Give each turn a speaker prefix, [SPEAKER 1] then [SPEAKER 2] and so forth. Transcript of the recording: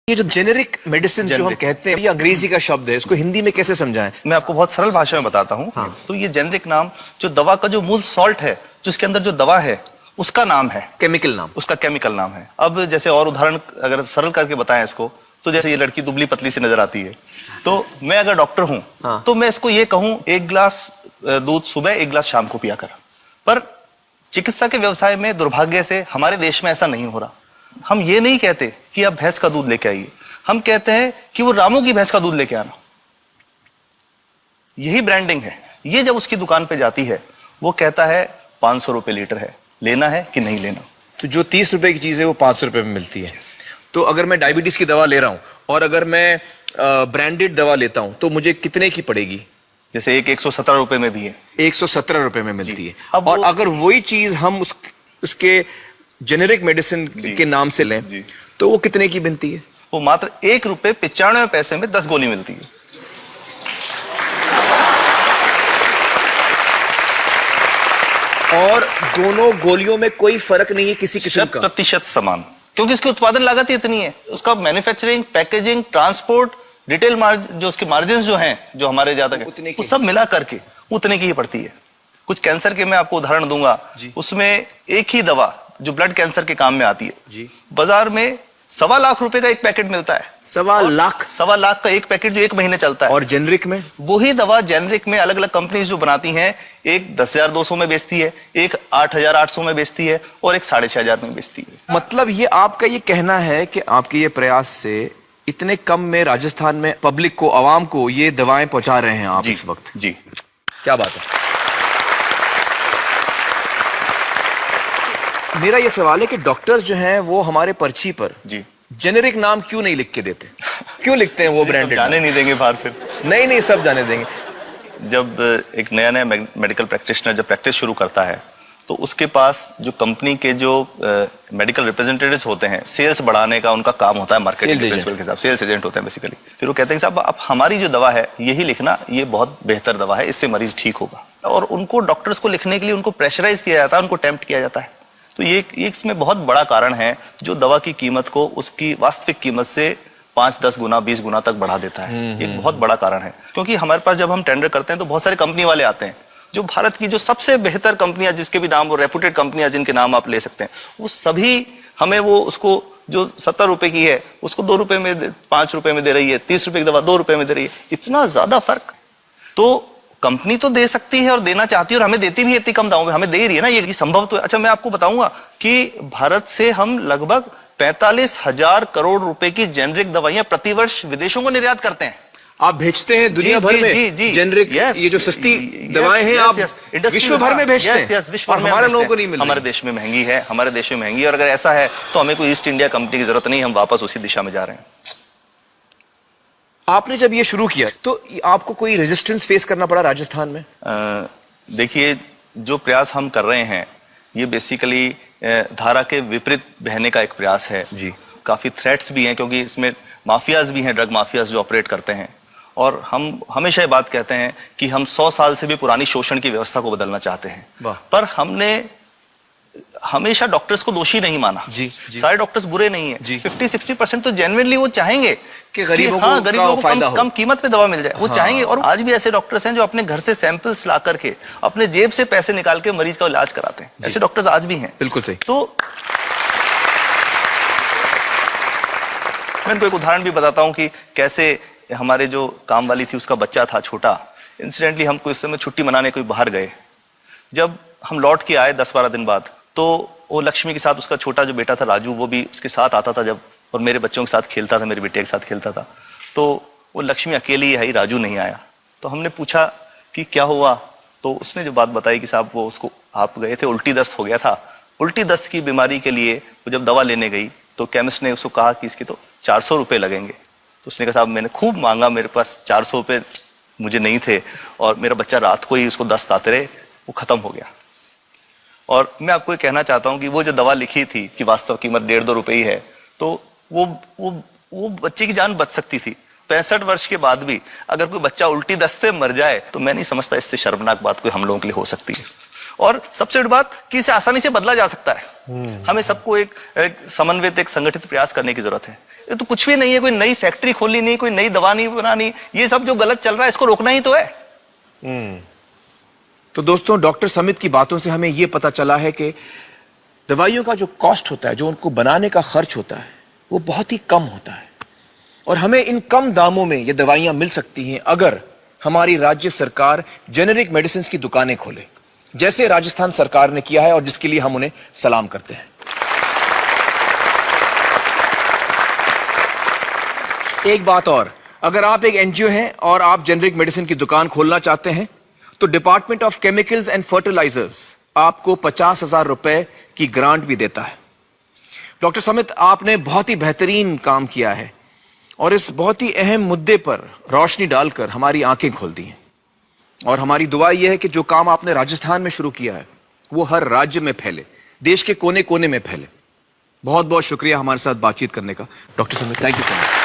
[SPEAKER 1] ये जो generic medicine जो हम कहते हैं, ये अंग्रेजी का शब्द है, इसको हिंदी में कैसे समझाएं?
[SPEAKER 2] मैं आपको बहुत सरल भाषा में बताता हूँ।
[SPEAKER 1] हाँ।
[SPEAKER 2] तो ये जेनेरिक नाम जो दवा का जो मूल सॉल्ट है, जो इसके अंदर जो दवा है, उसका नाम है,
[SPEAKER 1] केमिकल नाम,
[SPEAKER 2] उसका केमिकल नाम है। अब जैसे और उदाहरण अगर सरल करके बताएं इसको, तो जैसे ये लड़की दुबली पतली सी नजर आती है, तो मैं अगर डॉक्टर हूं,
[SPEAKER 1] हाँ।
[SPEAKER 2] तो मैं इसको ये कहूं, एक गिलास दूध सुबह, एक गिलास शाम को पिया कर। पर चिकित्सा के व्यवसाय में दुर्भाग्य से हमारे देश में ऐसा नहीं हो रहा। हम ये नहीं कहते कि आप भैंस का दूध लेके आइए, हम कहते हैं कि वो रामू की भैंस का दूध लेके आना। यही ब्रांडिंग है। ये जब उसकी दुकान पे जाती है, वो कहता है 500 रुपए लीटर है, लेना है कि नहीं लेना।
[SPEAKER 1] तो जो 30 रुपए की चीज है वो 500 रुपए में मिलती है। तो अगर मैं डायबिटीज की दवा ले रहा हूं और अगर मैं ब्रांडेड दवा लेता हूं तो मुझे कितने की पड़ेगी?
[SPEAKER 2] जैसे एक 117 रुपए में भी है,
[SPEAKER 1] 117 रुपए में मिलती है।
[SPEAKER 2] अब
[SPEAKER 1] और अगर वही चीज हम उसके जेनेरिक मेडिसिन के नाम से लें तो वो कितने की बनती है?
[SPEAKER 2] वो मात्र 1 रुपए 95 पैसे में 10 गोली मिलती है।
[SPEAKER 1] और दोनों गोलियों में कोई फर्क नहीं है किसी किस्म का?
[SPEAKER 2] 100% समान, क्योंकि इसकी उत्पादन लागत ही इतनी है। उसका manufacturing, packaging, transport, retail margin, जो उसके मार्जिन जो हैं, जो हमारे ज्यादा है, वो सब मिला करके उतने की ही पड़ती है। कुछ कैंसर के मैं आपको उदाहरण दूंगा, उसमें एक ही दवा जो ब्लड कैंसर के काम में आती है, बाजार में 1.25 लाख रुपए का एक पैकेट मिलता है।
[SPEAKER 1] 1.25
[SPEAKER 2] लाख का एक पैकेट जो 1 महीने चलता है।
[SPEAKER 1] और जेनरिक में
[SPEAKER 2] वही दवा जेनरिक में अलग अलग कंपनीज जो बनाती हैं, एक 10,200 में बेचती है, एक 8,800 में बेचती है और एक 6,500 में बेचती है।
[SPEAKER 1] मतलब ये आपका ये कहना है कि आपके ये प्रयास से इतने कम में राजस्थान में पब्लिक को, आवाम को ये दवाएं पहुंचा रहे हैं आप इस वक्त?
[SPEAKER 2] जी,
[SPEAKER 1] क्या बात है। मेरा ये सवाल है कि डॉक्टर्स जो हैं वो हमारे पर्ची पर जेनेरिक नाम क्यों नहीं लिख के देते? क्यों लिखते हैं वो ब्रांडेड?
[SPEAKER 2] जाने नहीं देंगे बाहर फिर?
[SPEAKER 1] नहीं, सब जाने देंगे।
[SPEAKER 2] जब एक नया मेडिकल प्रैक्टिशनर जब प्रैक्टिस शुरू करता है, तो उसके पास जो कंपनी के जो मेडिकल रिप्रेजेंटेटिव्स होते हैं, सेल्स बढ़ाने का उनका काम होता है, मार्केटिंग प्रिंसिपल के हिसाब से सेल्स एजेंट होते हैं बेसिकली। फिर वो कहते हैं साहब आप हमारी जो दवा है यही लिखना, ये बहुत बेहतर दवा है, इससे मरीज ठीक होगा। और उनको डॉक्टर्स को लिखने के लिए उनको प्रेशराइज किया जाता है, उनको टेम्प्ट किया जाता है। तो ये इसमें बहुत बड़ा कारण है जो दवा की कीमत को उसकी वास्तविक कीमत से 5, 10 गुना, 20 गुना तक बढ़ा देता है। एक बहुत बड़ा कारण है, क्योंकि हमारे पास जब हम टेंडर करते हैं तो बहुत सारे कंपनी वाले आते हैं, जो भारत की जो सबसे बेहतर कंपनियां, जिसके भी नाम वो रेपुटेड कंपनियां जिनके नाम आप ले सकते हैं, वो सभी हमें वो उसको जो 70 रुपए की है उसको 2 रुपए में, 5 रुपए में दे रही है। 30 रुपए की दवा 2 रुपए में दे रही है। इतना ज्यादा फर्क तो कंपनी तो दे सकती है और देना चाहती है, और हमें देती भी है इतनी कम दामों में, हमें दे रही है ना, ये संभव तो है। अच्छा, मैं आपको बताऊंगा कि भारत से हम लगभग 45,000 करोड़ रुपए की जेनरिक दवाइयां प्रतिवर्ष विदेशों को निर्यात करते हैं।
[SPEAKER 1] आप भेजते हैं दुनिया भर में जेनरिक, ये जो सस्ती दवाएं हैं आप विश्व भर में भेजते हैं, और हमारे लोगों को नहीं मिल रही।
[SPEAKER 2] हमारे देश में महंगी है, हमारे देश में महंगी है। और अगर ऐसा है तो हमें कोई ईस्ट इंडिया कंपनी की जरूरत नहीं, हम वापस उसी दिशा में जा रहे हैं।
[SPEAKER 1] आपने जब ये शुरू किया तो आपको कोई रेजिस्टेंस फेस करना पड़ा राजस्थान में?
[SPEAKER 2] देखिए, जो प्रयास हम कर रहे हैं ये बेसिकली धारा के विपरीत बहने का एक प्रयास है जी। काफी थ्रेट्स भी हैं, क्योंकि इसमें माफियाज भी हैं, ड्रग माफियाज जो ऑपरेट करते हैं। और हम हमेशा ये बात कहते हैं कि हम 100 साल से भी पुरानी शोषण की व्यवस्था को बदलना चाहते हैं, पर हमने हमेशा डॉक्टर्स को दोषी नहीं माना। सारे डॉक्टर्स बुरे नहीं है। 50-60% तो जेन्युइनली वो चाहेंगे कि गरीबों को कम कीमत पे दवा मिल जाए, वो चाहेंगे। और आज भी ऐसे डॉक्टर्स हैं जो अपने घर से सैंपल्स ला करके अपने जेब से पैसे निकाल के मरीज का इलाज कराते हैं। ऐसे डॉक्टर्स आज भी हैं।
[SPEAKER 1] बिल्कुल सही।
[SPEAKER 2] तो मैं इनको एक उदाहरण भी बताता हूँ कि कैसे हमारे जो काम वाली थी, उसका बच्चा था छोटा। इंसिडेंटली हम कुछ समय छुट्टी मनाने कोई बाहर गए। जब हम लौट के आए 10-12 दिन बाद, तो वो लक्ष्मी के साथ उसका छोटा जो बेटा था राजू, वो भी उसके साथ आता था जब, और मेरे बच्चों के साथ खेलता था, मेरे बेटे के साथ खेलता था। तो वो लक्ष्मी अकेली आई, राजू नहीं आया। तो हमने पूछा कि क्या हुआ, तो उसने जो बात बताई कि साहब वो उसको, आप गए थे, उल्टी दस्त हो गया था। उल्टी दस्त की बीमारी के लिए वो जब दवा लेने गई तो केमिस्ट ने उसको कहा कि इसके तो 400 रुपये लगेंगे। तो उसने कहा साहब मैंने खूब मांगा, मेरे पास 400 रुपये मुझे नहीं थे, और मेरा बच्चा रात को ही उसको दस्त आते रहे, वो खत्म हो गया। और मैं आपको ये कहना चाहता हूं कि वो जो दवा लिखी थी कि वास्तव कीमत 1.5-2 रुपए ही है, तो वो बच्चे की जान बच सकती थी। 65 वर्ष के बाद भी अगर कोई बच्चा उल्टी दस्त से मर जाए तो मैं नहीं समझता इससे शर्मनाक बात कोई हम लोगों के लिए हो सकती है। और सबसे बड़ी बात कि इसे आसानी से बदला जा सकता है। हमें सबको एक समन्वित, एक संगठित प्रयास करने की जरूरत है। ये तो कुछ भी नहीं है, कोई नई फैक्ट्री खोलनी नहीं, कोई नई दवा नहीं बनानी, ये सब जो गलत चल रहा है इसको रोकना ही तो है।
[SPEAKER 1] तो दोस्तों, डॉक्टर समित की बातों से हमें यह पता चला है कि दवाइयों का जो कॉस्ट होता है, जो उनको बनाने का खर्च होता है, वो बहुत ही कम होता है और हमें इन कम दामों में ये दवाइयां मिल सकती हैं अगर हमारी राज्य सरकार जेनेरिक मेडिसिन की दुकानें खोले, जैसे राजस्थान सरकार ने किया है और जिसके लिए हम उन्हें सलाम करते हैं। एक बात और, अगर आप एक एनजीओ हैं और आप जेनेरिक मेडिसिन की दुकान खोलना चाहते हैं तो Department of Chemicals and Fertilizers आपको 50,000 रुपए की ग्रांट भी देता है। डॉक्टर समित, आपने बहुत ही बेहतरीन काम किया है और इस बहुत ही अहम मुद्दे पर रोशनी डालकर हमारी आंखें खोल दी हैं और हमारी दुआ यह है कि जो काम आपने राजस्थान में शुरू किया है वो हर राज्य में फैले, देश के कोने कोने में फैले। बहुत बहुत शुक्रिया हमारे साथ बातचीत करने का doctor Samit. Thank you so much.